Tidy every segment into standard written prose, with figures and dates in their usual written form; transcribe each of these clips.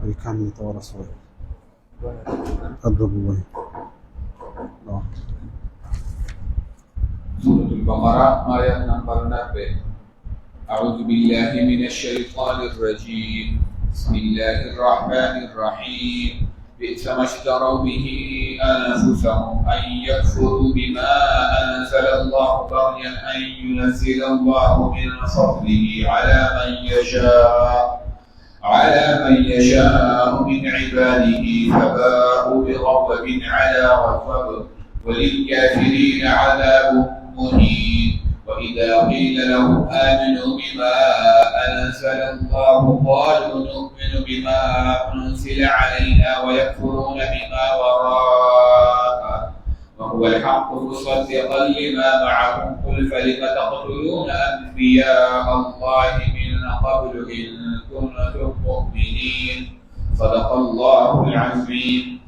أي كان يتورث أضرب وجهه. سورة البقرة آية نمبر 90. أعوذ بالله من الشيطان الرجيم. بسم الله الرحمن الرحيم. بئس ما اشتروا به أنفسهم أن يكفروا بما أنزل الله بغيا أن ينزل الله من فضله على من يشاء من عباده فباءوا بغضب على غضب وللكافرين عذاب مهين. وإذا قيل لهم آمنوا بما أنزل الله قالوا نؤمن بما أنزل علينا ويكفرون بما وراءه وهو الحق مصدقا لما معهم قل فلم تقتلون أنبياء الله من قبل إن كنتم مؤمنين. صدق الله العظيم.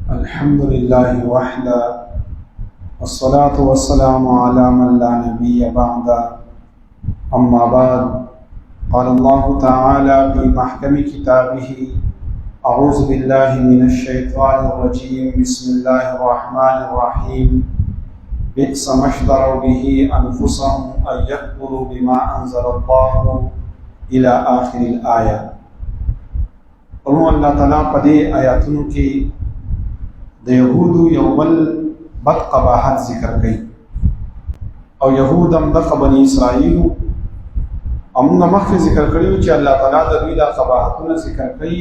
الحمد لله وحده والصلاة والسلام على من لا نبي بعده. أما بعد، قال الله تعالى في محكم كتابه: أعوذ بالله من الشيطان الرجيم. بسم الله الرحمن الرحيم. بئس ما اشتروا به أنفسهم أن يكفروا بما أنزل الله إلى آخر الآية. اور اللہ تعالیٰ پدے آیاتوں کی د یهودو یو بل بد قباحت ذکر کړي او یهود هم د بنی اسرائیل امغه مخکې ذکر کړیو چې الله تعالی د دوی د قباحتونو ذکر کړي.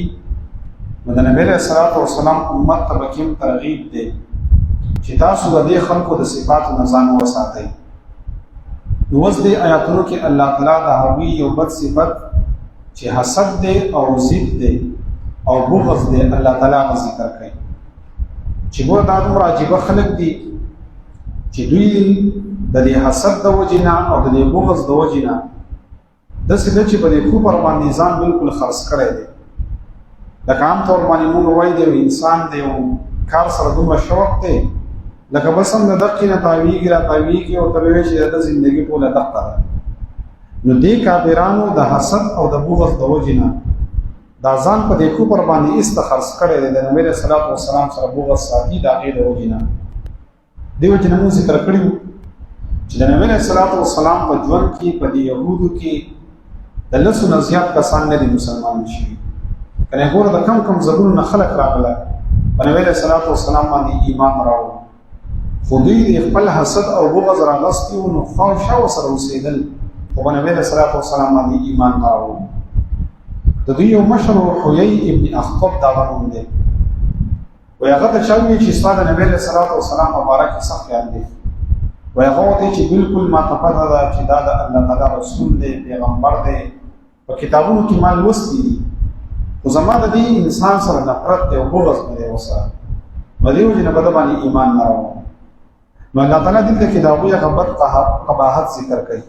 نو د نبی له صلوات و سلام امت ته بکیم ترغیب دی چې تاسو د دې خلکو د صفاتو نه ځان وساتئ. نو اوس دې آیاتونو کې الله تعالی د هغوی یو بد صفت چې حسد دی او ضد دی او بغض دی الله تعالی ذکر کړي چې ګور دا دومره عجیبه خلک دي چې دوی د دې حسد د وجې نه او د دې بغض د وجې نه داسې ده چې په دې کفر باندې ځان بالکل خرڅ کړی دی. لکه عام طور باندې موږ وایو د یو انسان د یو کار سره دومره شوق دی لکه بس هم د دقې نه تاویږي را تاویږي او ته وایې چې د زندګي ټوله دقه ده. نو دې کافرانو د حسد او د بغض د وجې نه دا ځان په دې کفر باندې استخرص کړی دی. د نبی صلی الله علیه وسلم سره بغض ساتي د هغې د وجې نه. دې وجې نه موږ ذکر کړي وو چې د نبی صلی الله علیه وسلم په ژوند کې په دې یهودو کې د لسو نه زیات کسان نه دي مسلمان شوي. کنه ګوره د کم کم ځایونو نه خلک راغله په نبی صلی الله علیه وسلم باندې ایمان راوړ، خو دوی د خپل حسد او بغض راغستي وو نو خواوشا ورسره اوسېدل خو په نبی صلی الله علیه وسلم باندې ایمان راوړ. د دوی یو مشر حیی ابن اخطب دا نوم دی. وایي هغه ته چا وویل چې ستا د نبی صلی الله علیه وسلم مبارک څه خیال دی؟ وایي هغه ورته چې بالکل ما ته پته ده چې دا د الله تعالی رسول دی، پیغمبر دی، په کتابونو کې ما لوستي دي، خو زما د دې انسان سره نفرت دی او بغض مې دی ورسره، نو دې وجې نه به ده باندې ایمان نه راوړم. نو الله تعالی دلته کې د هغوی هغه بد قباحت ذکر کوي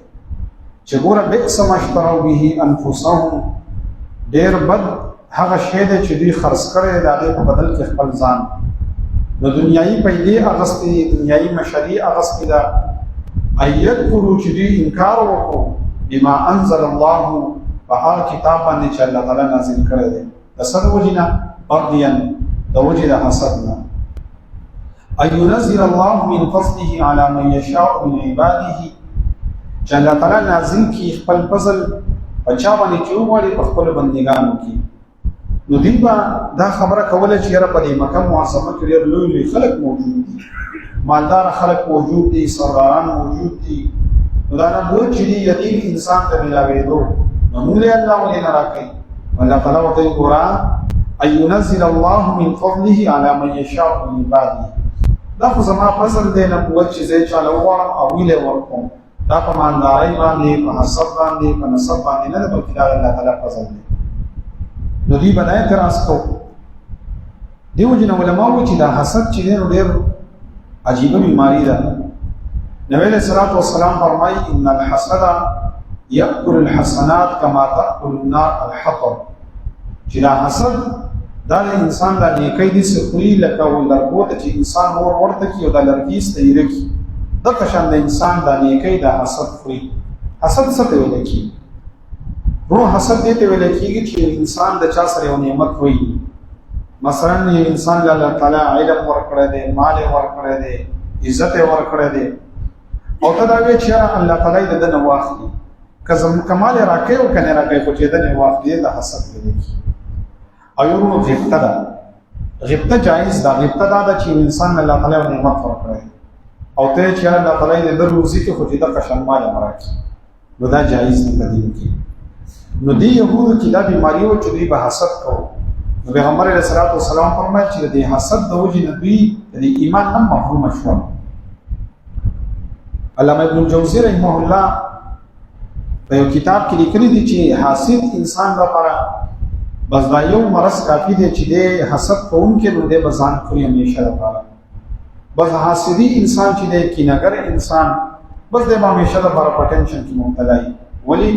چې ګوره بئس ما اشتروا به انفسهم، ډېر بد هغه شی دی چې دوی خرڅ کړی دی د هغې په بدل کې خپل ځان. نو دنیایي پیدې اغستې دي، دنیایي مشري اغستې ده. ان یکفروا چې دوی انکار وکړو بما انزل الله په هغه کتاب باندې چې الله تعالی نازل کړی دی د څه د وجې نه؟ بغیا، د وجې د حسد نه. ان ينزل الله من فضله على من يشاء من عباده، چې الله تعالی نازل کړي خپل فضل په چا باندې چې وغواړي په خپلو بندګانو کې. نو دوی به دا خبره کوله چې یاره په دې مکه معظمه کې ډېر لوی لوی خلک موجود دي، مالدار خلک موجود دي، سرداران موجود دي، نو دا نبوت چې دي یتیم انسان ته ملاوېدو نو موږ یې الله ولې نه راکوي؟ الله تعالی ورته وایي ګوره ان ينزل الله من فضله على من يشاء من عباده، دا خو زما فضل دی نبوت چې زه یې چاله وغواړم او ویلې ورکوم. دا په مالدارۍ باندې، په حسب باندې، په نسب باندې نه ده، بلکې دا الله تعالی فضل دی. نو دوی به دا اعتراض کوو. دې وجې نه علما وایي چې دا حسد چې دی نو ډېر عجیبه بیماري ده. نبی علیہ الصلوۃ والسلام فرمایي ان الحسد یأکل الحسنات کما تأکل النار الحطب، چې دا حسد دا انسان د نیکۍ دي سخري لکه ولرګو ته چې انسان اور ورته کی او د لرګي ستېره کی د قشان د انسان د نیکۍ د حسد خوري. حسد څه ته ویل کی؟ روح حسد دې ته ویل کیږي چې انسان د چا سره یو نعمت وي، مثلا انسان له الله تعالی علم ورکړی دی، مال ورکړی دی، عزت ورکړی دی، او ته دا وی چې الله تعالی د دنه واخلي کمال راکې او کنه راکې خو چې دنه واخلي د حسد ویل کی. او یو غیبته ده، غیبته جایز ده، غیبته دا چې انسان الله تعالی نعمت ورکړي او ته چې الله تعالی دې روزي کې خو دې د قشن مال امرکی، نو دا جایز نه پدې کې. نو دې يهودو چې دا بیماری او چې به حسد کوو، نو پیغمبر علیه الصلاۃ والسلام فرمایي چې دې حسد د وجې نه دوی د ایمان هم محروم شول. علامه ابن الجوزی رحمه الله په یو کتاب کې لیکلي دي چې حاسد انسان لپاره بس دا یو مرض کافی دی چې د حسد کوونکي نو د بزان خوري همیشه لپاره. بس حاسدی انسان چې د کینهګر انسان بس د همیشه لپاره په ټینشن کې مبتلا وي. ولی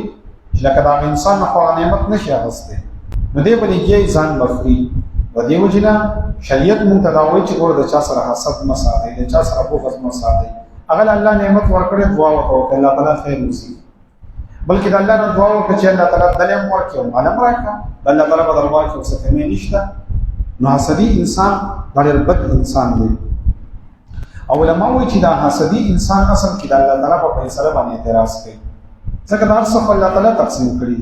لکه دا انسان خو نعمت نشي اخسته نو دی بلې کې ځان بخري. و دې وجنه شریعت مونږ ته دا وایي چې ګور د چا سره حسد مساده، د چا سره بغض مساده. اگر الله نعمت ورکړي دعا وکړه الله تعالی خیر وسی، بلکې د الله نه دعا وکړه چې الله تعالی دلم ورکړي او علم راکړه الله تعالی په دربار کې څه کمی نشته. نو حسدی انسان ډېر بد انسان دی. او علماء وایي چې دا حسدی انسان اصل کې د الله تعالی په فیصله باندې اعتراض کوي، ځکه دا څه الله تعالی تقسیم کړی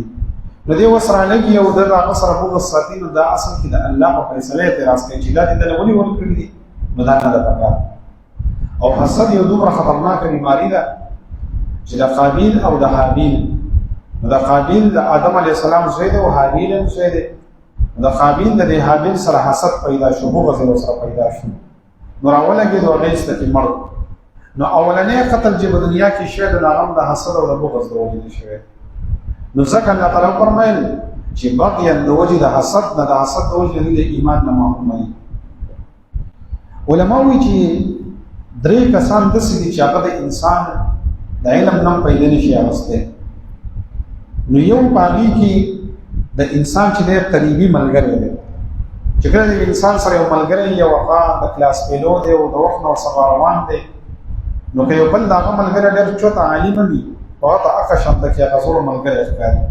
نو دی وسره لګي او د هغه سره بغض ساتي، نو دا اصل کې د الله په فیصله اعتراض کوي چې دا دې له ولي ورکړي دي، نو دا نه ده پکار. او حسد یو دومره خطرناک بیماری ده چې د قابیل او د حابیل، د قابیل د آدم علیه السلام زوی دی او حابیل هم زوی دی. د قابیل د حابیل سره حسد پیدا شو، بغض سره پیدا شو، نو راولګي دوه غیسته کې مړ. نو اولنې قتل چې په دنیا کې شوی د هغه د حسد او د بغض د وجې شوی. نو ځکه الله تعالی فرمایل چې بقیا د وجې د حسد نه، د حسد د وجې د ایمان نه محروم دي. علماء وایي چې درې کسان داسې دي چې هغه د انسان د علم نم پیدا نشي اغوستی. نو یو باغی کې د انسان چې د قریبي ملګری دی، چې کله د انسان سره یو ملګری یو هغه د کلاس پیلو دی او د وخت نو سبا روان دی، نو که یو بل د هغه ملګری ډېر چوته عالم وي او هغه هغه شان د کې هغه زور ملګری ښکاري،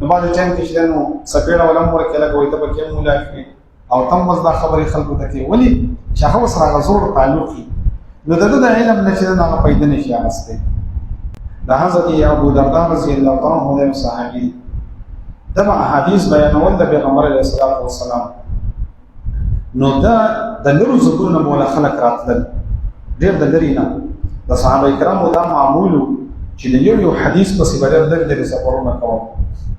نو بعد ټایم کې چې نو سپېړه ولم ورکې لګوي ته به کې مولا کوي او تم مز دا خبرې خلکو ته کوي، ولې چې هغه سره هغه زور تعلق وي، نو د علم نه چې هغه پیدا نشي اغوستی. د حضرت ابو درداء رضی الله تعالی عنہ صحابي دغه احادیث بیانول د پیغمبر علیه الصلاۃ والسلام، نو دا د لرو زګونو مولا خلق راتل ډېر د لري نه د صحابه کرامو دا معمول چې د یو حدیث په سبب د سفرونو کوي.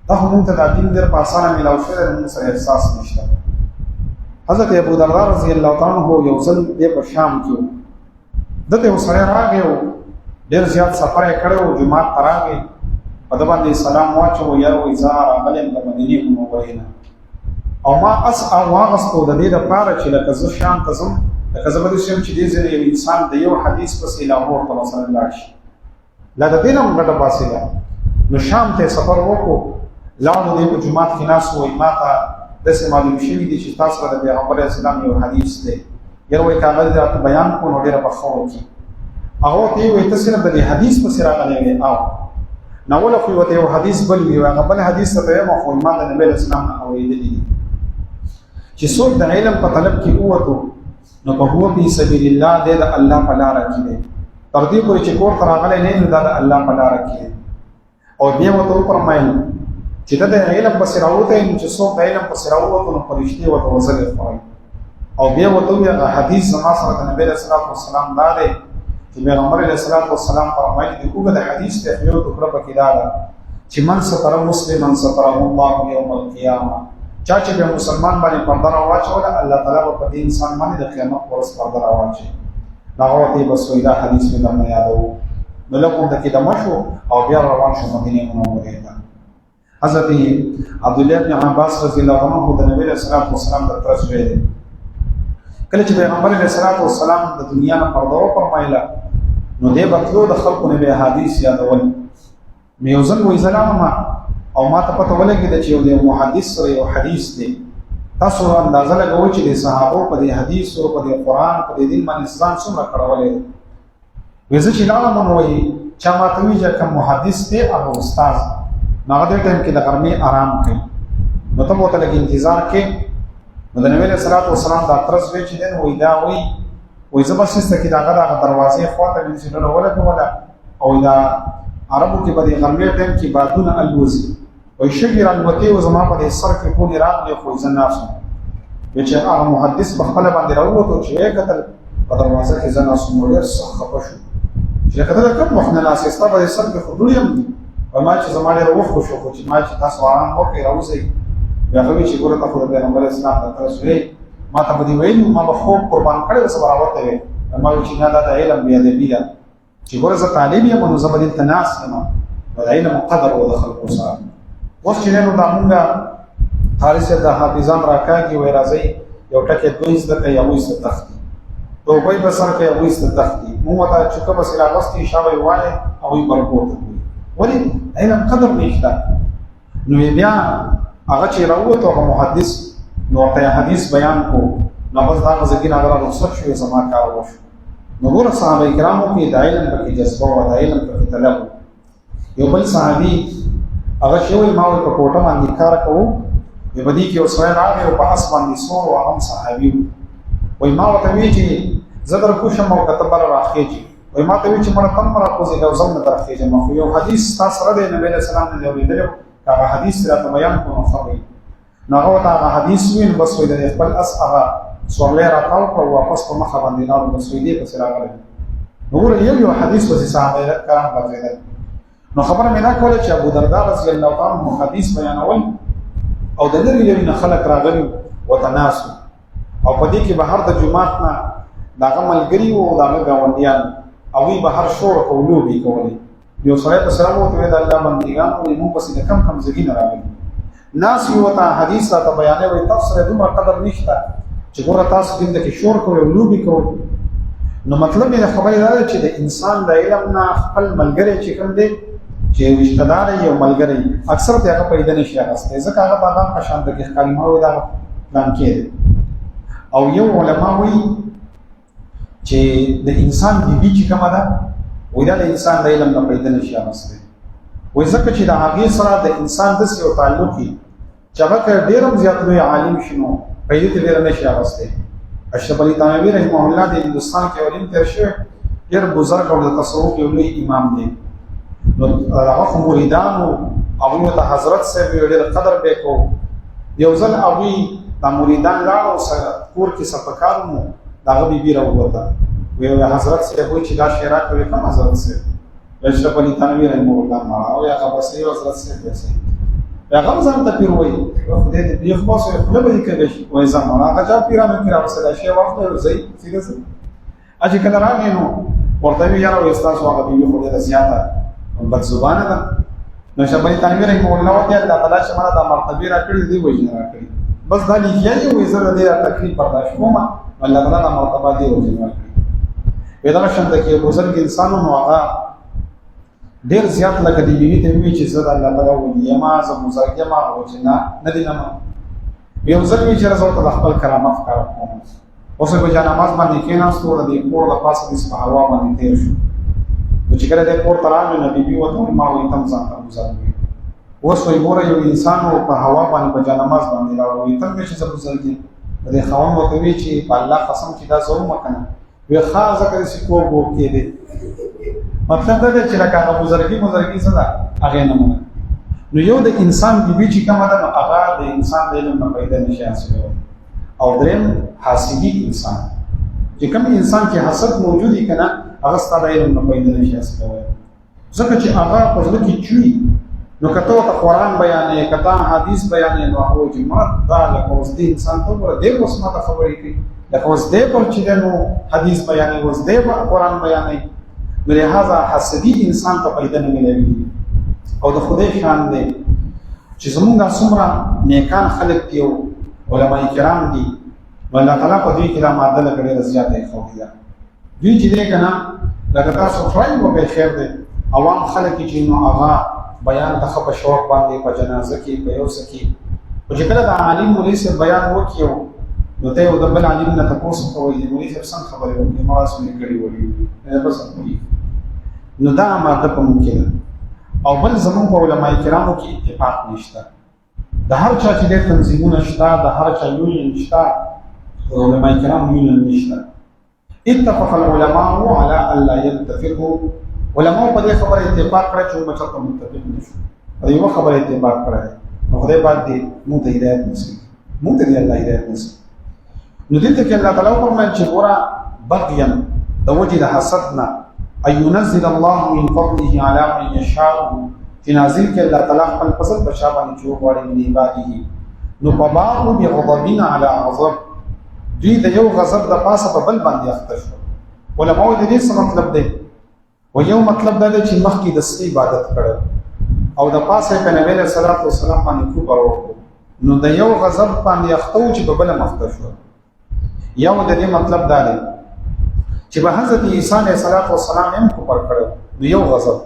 دا هم ته د دین در په اسانه ملاو شوی د سره احساس نشته. حضرت ابو درداء رضی الله تعالی عنہ یو ځل په شام کې دته سره راغی، ډېر زیات سفر یې کړی و، جمعات ته راغی، په ده باندې سلام واچوه، یا وایي زه راغلی یم د مدینې منورې نه، او ما واغستو د دې دپاره چې لکه زه شام ته ځم، لکه زه به داسې یم چې دې ځای یو انسان د یو حدیث پسې لاهور ته مثلا لاړ شي، لا د دې نه هم ګټه فاصله. نو شام ته سفر وکړو، لاړو دې په جومات کې ناست وایي ما ته داسې معلوم شوي دي چې تاسو سره د پیغمبر علیه السلام یو حدیث دی، یا وایي کاغذ راته بیان کړو نو ډېره پخه وکړي. هغه ته وایي ته صرف د دې حدیث پسې راغلی وې او ناوله خو ورته یو حدیث بل وي، هغه بل حدیث ته وایم خو ما د نبی اسلام نه اورېدلی دي چې څوک د علم په طلب کې ووتو نو په هو فی سبیل الله د الله په لاره کې دی، تر دې پورې چې کور ته راغلی نه نو دا د الله په لاره کې دی. او بیا ورته وفرمایل چې د علم پسې راووتی نو چې څوک د علم پسې راووتو نو فرشتې ورته وزرې خورئ. او بیا ورته ووایي هغه حدیث زما سره د نبی اسلام دا دی چې پیغمبر علیه السلام فرمایي د اوږد حدیث ته یو ټکړه پکې دا ده چې من ستر مسلما ستره الله یوم القیامه، چا چې به مسلمان باندې پرده راواچوله الله تعالی به په دې انسان باندې د قیامت په ورځ پرده راواچوي. هغه ورته بس وایي دا حدیث مې درنه یادوو. نو لږ همدکې دمه شو او بیا روان شو مدینې منورې ته. حضرت عبدالله بن عباس رضی الله عنه د نبی علیه السلام د تره زوی دی. کله چې پیغمبر علیه السلام د دنیا نه پرده وفرمایله نو دی به تلو د خلکو نه به حدیث یادول. نو یو ځل وایي زه لاړم او ما ته پته ولګېده چې یو د محدث سره یو حدیث دی تاسو اندازه لګوئ چې د صحابو په دې حدیث او په دې قرآن په دې دین باندې ځان څومره کړولې وزه چې لاله مونږ وایي چا ماته وی چې کوم محدث دی او استاد هغه د ټیم کې د غرمې آرام کوي نو ته مو ته لګي انتظار کې نو د نبی صلی الله علیه وسلم دا ترس وی چې دین وای دا وای زبرسته کې دا غره دروازې خواته ویني چې نو ولا او دا عربو کې په دې غرمې ټیم کې بادونه الوزي وای شګیر الوتی او زما په سر کې ټول راغلي خو ځناسو چې هغه محدث په خپل باندې راووتو چې کتل په دروازه کې ځناسو مو ډېر سخت خپشو چې کله کوم وخت نه ناسسته په سر کې خودلی هم او ما چې زما ډېر وخت شو خو چې ما چې تاسو آرام وکړئ راوځئ بیا خو چې ګوره تاسو د پیغمبر اسلام ته تاسو ما ته به ویل ما به خوب قربان کړی سره راوته وي ما چې نه دا علم بیا دې بیا چې ګوره زه طالب یم نو زه به تناس یم دا علم قدر او د خلقو سره وخت چې نو دا مونږه حارث د حافظان راکاږي وای راځي یو ټکی دوی زده کوي یو یې تختی توبای بسر کې یو یې تختی مو ته چې کوم سره واستي شاوي وای او یې برکوت ولی علم قدر نشته نو بیا هغه چې راوته هغه محدث نو ته حدیث بیان کو نو بس دا ځکه هغه رخصت شوی زما کار وشو نو ګور صحابه کرامو کې د علم په جذبه او د علم په طلب یو بل صحابي هغه شوی ما په کوټه باندې کار کوو په بدی کې اوسه راغی او په اسمان دي سور او هم صحابي وای ما ته وی چې زدر کوشم او کتب راخېږي وای ما ته وی چې مړه تم را کوزي او زم نه راخېږي ما خو یو حدیث تاسو سره د نبی له سلام نه اوریدل هغه حدیث راته بیان کوم خبري نو هغه حدیث وین بس وای د خپل اس هغه سوالې راټاو او واپس په مخ باندې لاړ بس وای دې په سره راغلی نو یو حدیث وځي صحابه کرام راځي نو خبره مې نه کوله چې ابو درداء رضی الله تعالی عنہ حدیث بیانول او د لري نه خلق راغلي وتناسو او په دې کې بهر د جمعات نه داغه ملګری او داغه گاونډیان او وی بهر شور او لوبي کولې یو سره په سلام او ته د الله بندګان او موږ پسې کم کم ځګی نه راغلي ناس یو ته حدیث راته بیانې وي تفسیر دومره قدر نشته چې ګوره تاسو دې کې شور کوي او لوبي کوي نو مطلب یې خبرې دا چې د انسان د علم نه خپل ملګری چې کوم دی چې رشتہ دار یو ملګری اکثر ته هغه پیدا نشي راځي ځکه هغه باغ په شان د کې کلمه وي دا پلان کې او یو علما وایي چې د انسان بیبي چې کومه ده وای دا د انسان د علم نه پیدا نشي راځي وای ځکه چې د هغه سره د انسان د سیو تعلق کی چې هغه ډیرم زیات لوی عالم شنو پیدا ته ډیر نشي راځي اشرف علي تانوی رحمه الله د هندستان کې علم تر شوی ډیر بزرګ او د تصوف یو لوی امام دی نو هغه مریدان او ته حضرت صاحب ډېر قدر وکړو یو ځل اوی د مریدان لاړو سره کور کې سپکارو داغه بیبي راووته وی حضرت صاحب چې دا شعر کوي کوم حضرت صاحب اشرف علي تنویر رحمه الله ما او یا خبر سي حضرت صاحب دې هغه ځان ته پیر وای خدای دې یو خاصه خپل به کې وای زمونه هغه پیرانو کې راوسته شی وخت ورځي سیده اجي کله راغی نو ورته یې راو استاد هغه بیبي خو دې زیاته بد زبانه ده نو شبای تنویر رحمه الله او دې الله تعالی شماره د مرتبه را کړی دی وایي را کړی بس دا لیکي وي زره دې تکلیف برداشت کوم الله تعالی د مرتبه دی وایي را کړی ودا شند کې بزرګ انسانو نو هغه ډیر زیات لکه دی وی ته وی چې زړه الله تعالی وایي ما ز بزرګ ما او چې نه دي نه یو ځل وی چې راځو ته خپل کرامت کار کوم اوس په جنا نماز باندې کې نه ستوره دی کور د پاسه د هوا باندې تیر شو چې کله د کور ترانه نبی بي وته ما وي تم ځان ته گزاروي اوس وي ګوره یو انسان په هوا باندې په جنماز باندې راوړي تم چې څه گزارږي د خوان وته وی چې په الله قسم چې دا زوم مکنه وی خاصه کړي چې کو وو کې دي مطلب دا چې راکاغه گزارږي څه ده هغه نه نو یو د انسان بي چې کومه ده هغه د انسان د علم نه پیدا نشي حاصل او دریم حاسدي انسان چې کوم انسان کې حسد موجودي کنه هغه ستاره علم نه پیدا نشي اسکوي ځکه چې هغه په ځل کې چوي نو کته ته قرآن بیانې کته حدیث بیانې نو هغه جماعت دا له اوس دې انسان ته ور دې اوس ما ته خبرې کوي لکه اوس دې پر چې نو حدیث بیانې اوس دې قرآن بیانې لہذا حسدي انسان ته پیدا نه ملوي او د خدای شان دی چې زمونږ څومره نیکان خلک دی علماء کرام دي الله تعالی په دې کې دا ماده لګړي زیاته خوږه دوی چې دې کنه لکه تاسو فرای مو به خیر دی عوام خلک چې نو هغه بیان ته په شوق باندې په جنازه کې په یو سکی او چې کله د عالم مولوي صاحب بیان وکړو نو ته یو د بل عالم نه تاسو کوی مولوي صاحب څنګه خبرې وکړي ما اوس نه کړی وړي نه بس نو دا ماده په ممکن او بل زمون په علماء کرامو کې اتفاق نشته د هر چا چې د تنظیمونه شته د هر چا یونین شته علماء کرام یونین نشته اتفق العلماء على الا يتفقوا علماء په دې خبره اتفاق کړی چې موږ څه متفق نشو په یو خبره اتفاق کړی نو خدای پاک دې موږ ته هدایت نصیب موږ ته دې الله هدایت نصیب نو دلته کې الله تعالی فرمایي چې ګوره بغيا د وجه د حسدنا أن ينزل الله من فضله على من يشاء في نازل کې الله تعالی خپل فضل په شا باندې جوړ وړي من عباده نو فباءوا بغضبنا على غضب دوی د یو غضب د پاسه په بل باندې اخته شو علماء د دې څه مطلب دی و یو مطلب دا دی چې مخکې د سړي عبادت کړو او د پاسه په نبی له صلوات و سلام باندې کوبر وکړو نو د یو غضب باندې اخته چې په بل مخته شو یو د دې مطلب دا دی چې به حضرت عیسی علیه السلام هم کوبر کړو نو یو غضب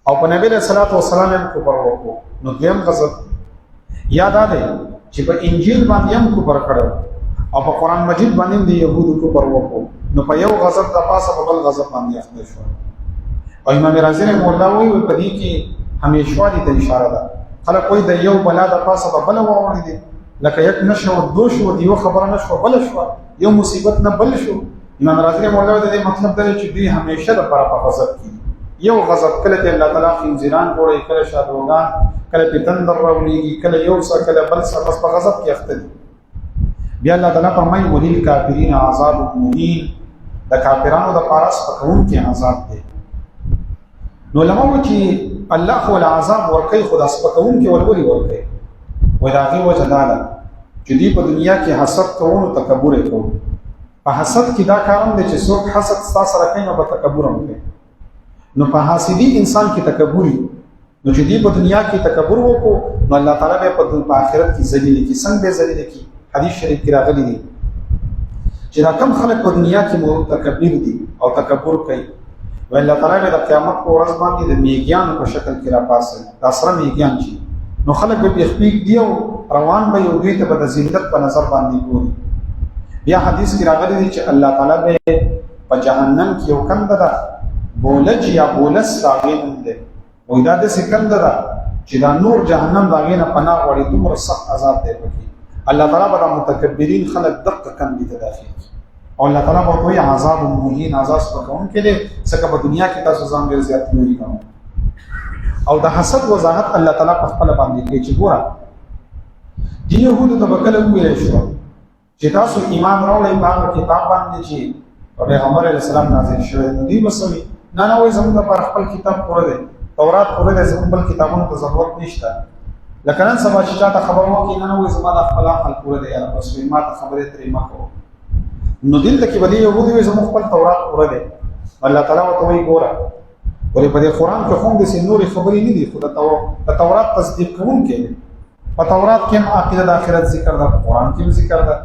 او په نبی له صلوات و سلام هم کوبر وکړو نو دویم غضب یاد دی چې په انجیل باندې هم کوبر کړو او په قران مجید باندې د يهودو کوبر وکړو نو په یو غضب د پاسه په بل غضب باندې اخته شو او امام رازی رحمه الله وایي په دې کې همیشوالي ته اشاره ده خلک کوئی د یو بلا د پاسه په بل وروړي دي لکه یک نشو دو شو دیو خبره نشو بل شو یو مصیبت نه بل شو امام رازی رحمه الله د مطلب دی چې دوی همیشه د پر په غضب کې یو غضب کله چې الله تعالی خنزیران جوړي کله شادوغان کله پیتندر راوړي کله یو څه کله بل څه بس په غضب کې اخته دي بیا الله تعالی فرمایي ولل کافرین عذاب مهین د کافرانو د پارس په کوم کې عذاب دی نو لمو چې الله خو العذاب ورکي خدا سپکون کې ولولي ورکي وای راغي وجه داله چې دی په دنیا کې حسد کوو تکبر کوو په حسد کې دا کارم دی چې څوک حسد ستاسو سره کوي نو په تکبر هم کوي نو په حاسدي انسان کې تکبري نو چې دی په دنیا کې تکبر وکړو نو الله تعالی به په آخرت کې ذلیل کی څنګه به ذلیل کی حدیث شریف کې راغلی دی چې دا کم خلک په دنیا کې متکبر دي او تکبر کوي و الله تعالی به د قیامت په ورځ باندې د میګیان په شکل کې را پاسه دا سره میګیان شي نو خلک به خپل دی او روان به یو دوی ته په ذلت په نظر باندې ګوري بیا حدیث کې راغلی دی چې الله تعالی به په جهنم کې یو کند ده بولج یا بولس راغین ده وای دا د سکند ده چې دا نور جهنم راغې نه پناه وړي دومره سخت عذاب دی پکې الله تعالی به متکبرین خلق دقه کم دي تداخل او الله تعالی به کوئی عذاب مهین عذاب پکون کې دي څنګه په دنیا کې تاسو ځان ډیر زیات نه کوي او د حسد وضاحت الله تعالی په خپل باندې کوي چې ګوره دی يهودو ته بکله ویل شو چې تاسو ایمان راوړئ په کتاب باندې چې پیغمبر علیه السلام نازل شوی نو دی بسوي نه وای زموږ پر خپل کتاب پوره دی تورات پوره دی زموږ بل کتابونو ته ضرورت نشته لکه نن سبا چې چاته خبر وکړي نه وای زما د خپل عقل پوره دی یا بس ما ته خبرې ترې مکو نو دلته کې بلی يهودي وي زموږ خپل تورات پوره دی الله تعالی وته وی ګوره ولې په قرآن کې هم د نوري خبرې نه دي خو د تورات تصدیق کوونکې په تورات کې هم عقیده د آخرت ذکر ده په قرآن کې هم ذکر ده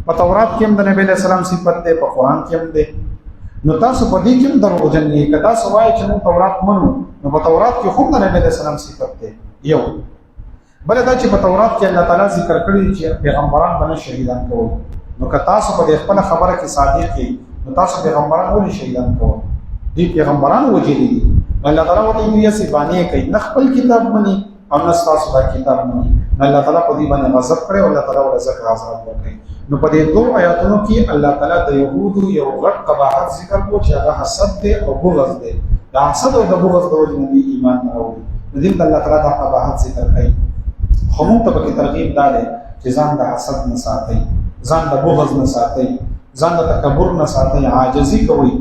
په تورات کې هم د نبی له سلام صفت ده په قرآن کې هم ده نو تاسو په دې کې هم دروغجن یې کدا سوای چې نو تورات منو نو په تورات کې هم د نبی له سلام صفت ده یو بل دا چې په تورات کې الله تعالی ذکر کړی چې پیغمبران باندې شهیدان کوي نو که تاسو په خپل خبره کې صادق یې نو تاسو پیغمبران ولې شهیدان کوي دي پیغمبران وجلی دي الله تعالی وته یې سي باندې کوي نه خپل کتاب باندې او نه تاسو دا کتاب باندې الله تعالی په دې باندې غضب کړي او الله تعالی ول ذکر عذاب وکړي نو په دې دوه آیاتونو کې الله تعالی د يهودو یو غټ قباحت ذکر کو چې هغه حسد دی او بغض دی دا حسد او د بغض د وجې نه ایمان نه راوړي دې الله تعالی دا قباحت ذکر کوي خمو ته په ترغیب داله چې ځان د حسد نه ساتي ځان د بغض نه ساتي ځان د تکبر نه ساتي عاجزي کوي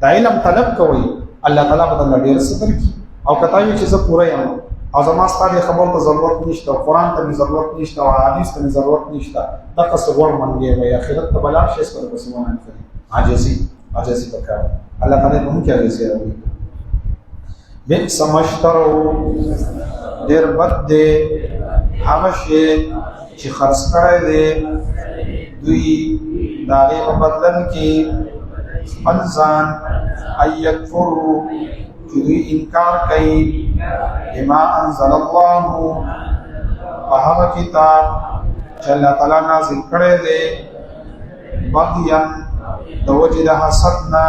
د علم طلب کوي الله تعالی په دې ډیر ستر کی او کتاوی چې زه پوره یم او زما ستاسو خبر ته ضرورت نشته قرآن ته ضرورت نشته او حدیث ته ضرورت نشته دا تصور منګي وي اخرت ته بلار شي سره بس ونه کوي عاجزي وکړه الله تعالی موږ کې عاجزي راوړي به سمشترو ډیر بد دی هغه شی چې خرڅ کړی دی دوی دا غي په بدلن کې خپل ځان ايکفروا چې انکار کوي بما انزل الله هغه کتاب چې الله تعالی نازل کړی دی بغیا د وجې د حسد نه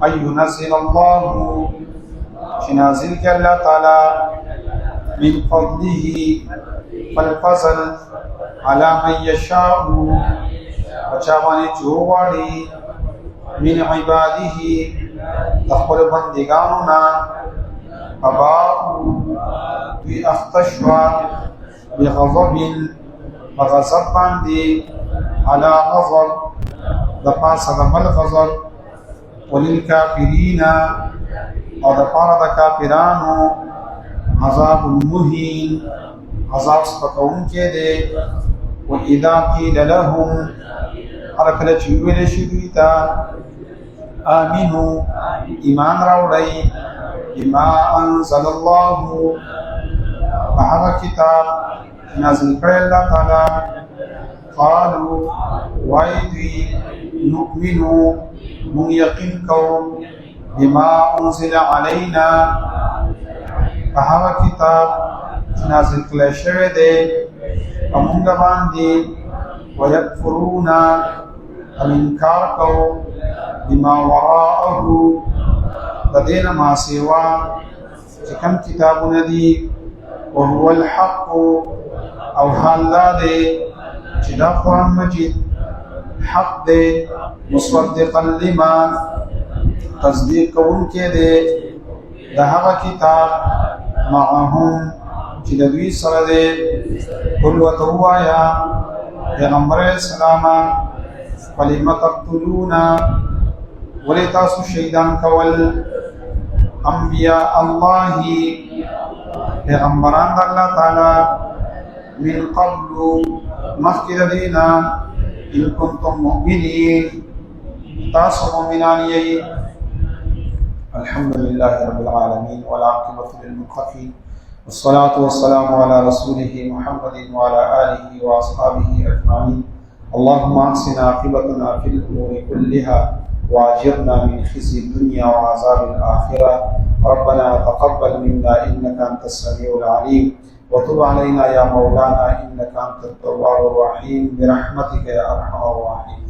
ان ينزل الله چې نازل کړي الله تعالی من فضله فالفضل على من يشاء وچاوانی چوغاڑی من عباده تخبر بندگانونا فباؤوا بأختشوا بغضب وغضب باندی على غضب دپاس دبل غضب وللكافرين او دپار دا کافرانو عذاب مهین عذاب سپکون کے دے وَإِذَا قِيلَ لَهُمْ حرکل چوئل شدویتا آمینو ایمان راوڑی بما انزل اللہ فحقا کتاب نازل کر اللہ تعالی قالوا وَإِذِي نُؤْمِنُ من یقین کو بما انزل علینا فحقا کتاب نازل کر شوئے دے امونگ باندی ویکفرون الانکار کو بما وراءه لدین ما سوا چکم کتاب ندی وهو الحق او حال لا دے چدا قرآن مجید حق دے مصدقا لما تصدیق کون کے دے دہا کتاب معهم چې د دوی سره دی قل ورته ووایه پیغمبر علیه السلام فلم تقتلون ولې تاسو شهیدان کول انبیاء الله پیغمبران د الله تعالی من قبل مخکې د دې نه ان کنتم مؤمنین تاسو مؤمنان یئ الحمد لله رب العالمين والعاقبة للمتقين والصلاة والسلام على رسوله محمد وعلى آله وأصحابه أجمعين اللهم أحسن عاقبتنا في الأمور كلها وأجرنا من خزي الدنيا وعذاب الآخرة ربنا تقبل منا إنك أنت السميع العليم وتب علينا يا مولانا إنك أنت التواب الرحيم برحمتك يا أرحم الراحمين